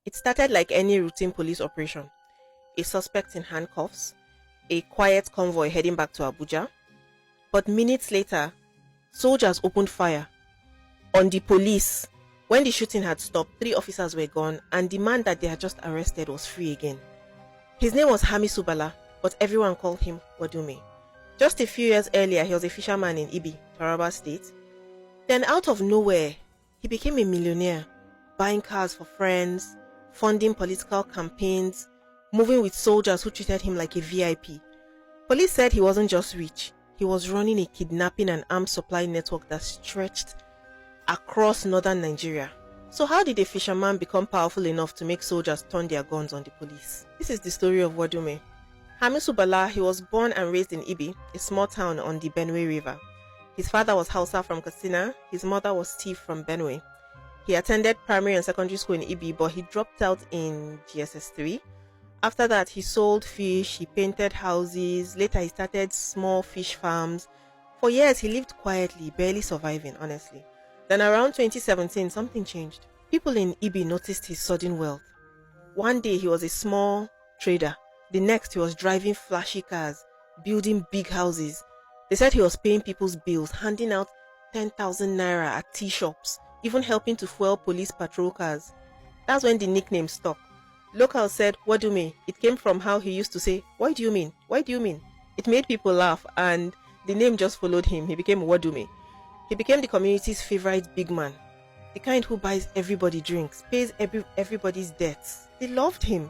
It started like any routine police operation: a suspect in handcuffs, a quiet convoy heading back to Abuja. But minutes later, soldiers opened fire on the police. When the shooting had stopped, three officers were gone, and the man that they had just arrested was free again. His name was Hamisu Bala, but everyone called him Wadume. Just a few years earlier, he was a fisherman in Ibi, Taraba State. Then, out of nowhere, he became a millionaire, buying cars for friends, funding political campaigns, moving with soldiers who treated him like a VIP. Police said he wasn't just rich, he was running a kidnapping and arms supply network that stretched across northern Nigeria. So how did a fisherman become powerful enough to make soldiers turn their guns on the police? This is the story of Wadume. Hamisu Bala, he was born and raised in Ibi, a small town on the Benue River. His father was Hausa from Katsina, his mother was Steve from Benue. He attended primary and secondary school in Ibi, but he dropped out in GSS 3. After that, he sold fish, he painted houses, later he started small fish farms. For years, he lived quietly, barely surviving, honestly. Then around 2017, something changed. People in Ibi noticed his sudden wealth. One day, he was a small trader. The next, he was driving flashy cars, building big houses. They said he was paying people's bills, handing out 10,000 naira at tea shops, even helping to fuel police patrol cars. That's when the nickname stuck. Locals said, Wadume. It came from how he used to say, "Why do you mean? Why do you mean?" It made people laugh, and the name just followed him. He became Wadume. He became the community's favorite big man, the kind who buys everybody drinks, pays everybody's debts. They loved him.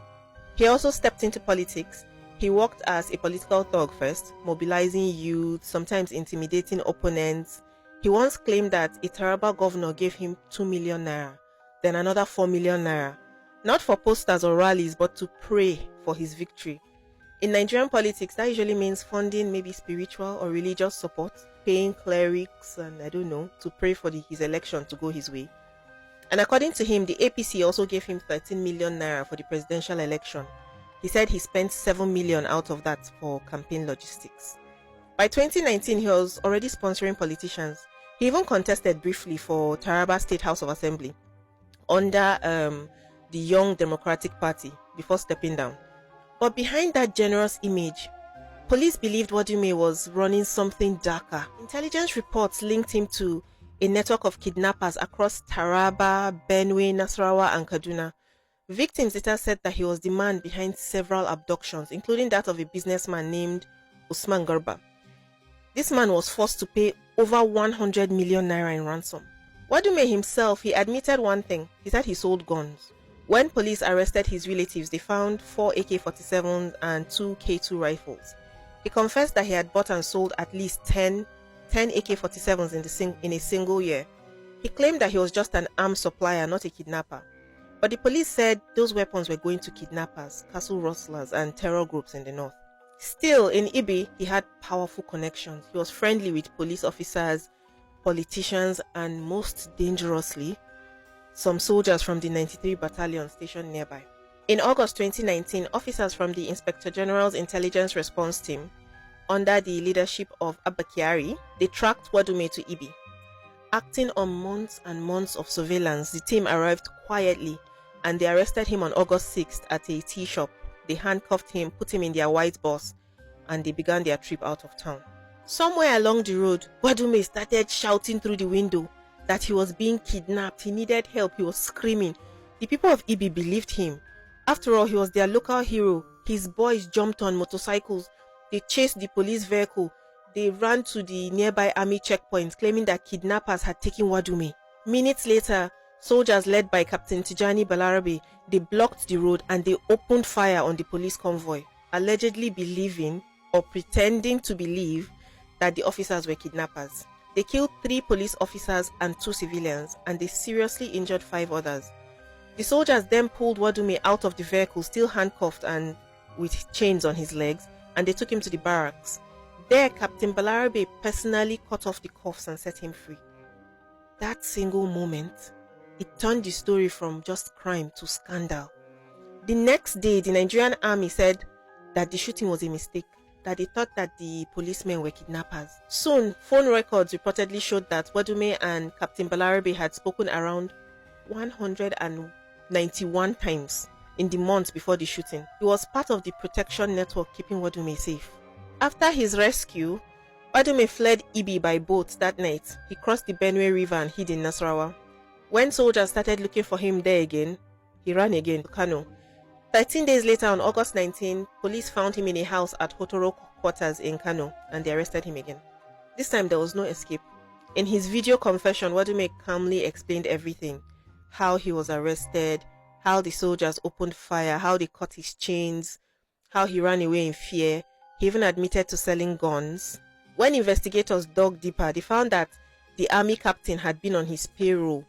He also stepped into politics. He worked as a political thug first, mobilizing youth, sometimes intimidating opponents. He once claimed that a Taraba governor gave him 2 million naira, then another 4 million naira, not for posters or rallies, but to pray for his victory. In Nigerian politics, that usually means funding maybe spiritual or religious support, paying clerics and to pray for his election to go his way. And according to him, the APC also gave him 13 million naira for the presidential election. He said he spent 7 million out of that for campaign logistics. By 2019, he was already sponsoring politicians. He even contested briefly for Taraba State House of Assembly under the Young Democratic Party before stepping down. But behind that generous image, police believed Wadume was running something darker. Intelligence reports linked him to a network of kidnappers across Taraba, Benue, Nasarawa, and Kaduna. Victims later said that he was the man behind several abductions, including that of a businessman named Usman Garba. This man was forced to pay over 100 million naira in ransom. Wadume himself, he admitted one thing. He said he sold guns. When police arrested his relatives, they found 4 AK-47s and 2 K2 rifles. He confessed that he had bought and sold at least 10 AK-47s in a single year. He claimed that he was just an arms supplier, not a kidnapper. But the police said those weapons were going to kidnappers, castle rustlers, and terror groups in the north. Still, in Ibi, he had powerful connections. He was friendly with police officers, politicians, and most dangerously, some soldiers from the 93 Battalion stationed nearby. In August 2019, officers from the Inspector General's Intelligence Response Team, under the leadership of Abba Kyari, they tracked Wadume to Ibi. Acting on months and months of surveillance, the team arrived quietly and they arrested him on August 6th at a tea shop. They handcuffed him, put him in their white bus, and they began their trip out of town. Somewhere along the road, Wadume started shouting through the window that he was being kidnapped. He needed help. He was screaming. The people of Ibi believed him. After all, he was their local hero. His boys jumped on motorcycles. They chased the police vehicle. They ran to the nearby army checkpoints, claiming that kidnappers had taken Wadume. Minutes later, soldiers led by Captain Tijani Balarabe, they blocked the road and they opened fire on the police convoy, allegedly believing or pretending to believe that the officers were kidnappers. They killed 3 police officers and 2 civilians, and they seriously injured 5 others. The soldiers then pulled Wadume out of the vehicle, still handcuffed and with chains on his legs, and they took him to the barracks. There, Captain Balarabe personally cut off the cuffs and set him free. That single moment, it turned the story from just crime to scandal. The next day, the Nigerian army said that the shooting was a mistake, that they thought that the policemen were kidnappers. Soon, phone records reportedly showed that Wadume and Captain Balarabe had spoken around 91 times in the month before the shooting. He was part of the protection network keeping Wadume safe. After his rescue, Wadume fled Ibi by boat that night. He crossed the Benue River and hid in Nasarawa. When soldiers started looking for him there again, he ran again to Kano. 13 days later, on August 19, police found him in a house at Hotoro quarters in Kano and they arrested him again. This time there was no escape. In his video confession, Wadume calmly explained everything. How he was arrested, how the soldiers opened fire, how they cut his chains, how he ran away in fear. He even admitted to selling guns. When investigators dug deeper, they found that the army captain had been on his payroll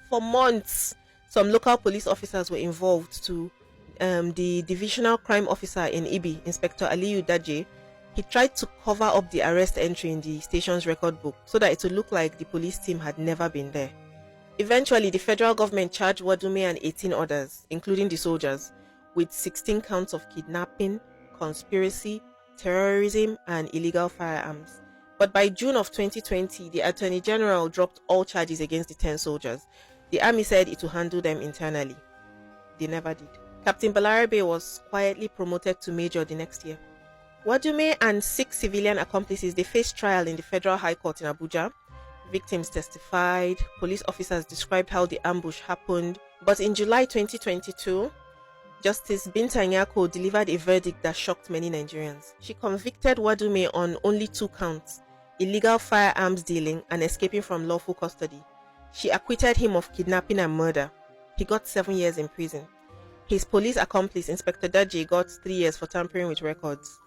for months. Some local police officers were involved too. The divisional crime officer in Ibi, Inspector Aliyu Daje, he tried to cover up the arrest entry in the station's record book so that it would look like the police team had never been there. Eventually, the federal government charged Wadume and 18 others, including the soldiers, with 16 counts of kidnapping, conspiracy, terrorism, and illegal firearms. But by June of 2020, the Attorney General dropped all charges against the 10 soldiers. The army said it would handle them internally. They never did. Captain Balarabe was quietly promoted to major the next year. Wadume and 6 civilian accomplices, they faced trial in the Federal High Court in Abuja. Victims testified, police officers described how the ambush happened. But in July 2022, Justice Binta Nyako delivered a verdict that shocked many Nigerians. She convicted Wadume on only 2 counts: illegal firearms dealing and escaping from lawful custody. She acquitted him of kidnapping and murder. He got 7 years in prison. His police accomplice, Inspector Daji, got 3 years for tampering with records.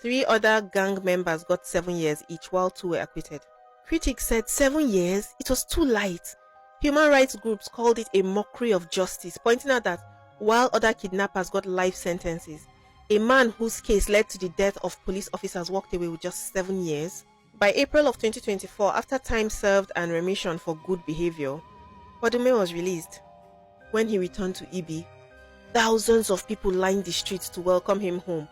3 other gang members got 7 years each, while 2 were acquitted. Critics said 7 years? It was too light. Human rights groups called it a mockery of justice, pointing out that while other kidnappers got life sentences, a man whose case led to the death of police officers walked away with just 7 years. By April of 2024, after time served and remission for good behavior, Wadume was released. When he returned to Ibi, thousands of people lined the streets to welcome him home.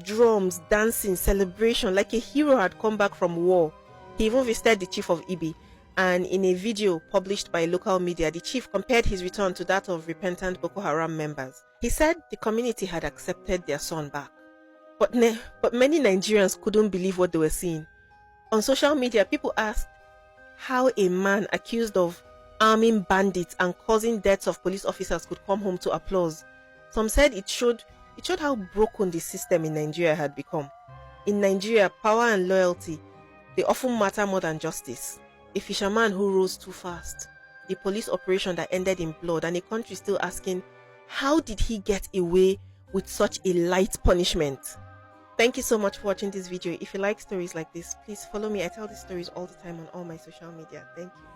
Drums, dancing, celebration, like a hero had come back from war. He even visited the chief of Ibi, and in a video published by local media, the chief compared his return to that of repentant Boko Haram members. He said the community had accepted their son back. But many Nigerians couldn't believe what they were seeing. On social media, people asked how a man accused of arming bandits and causing deaths of police officers could come home to applause. Some said it showed how broken the system in Nigeria had become. In Nigeria, power and loyalty, they often matter more than justice. A fisherman who rose too fast, a police operation that ended in blood, and a country still asking, how did he get away with such a light punishment? Thank you so much for watching this video. If you like stories like this, please follow me. I tell these stories all the time on all my social media. Thank you.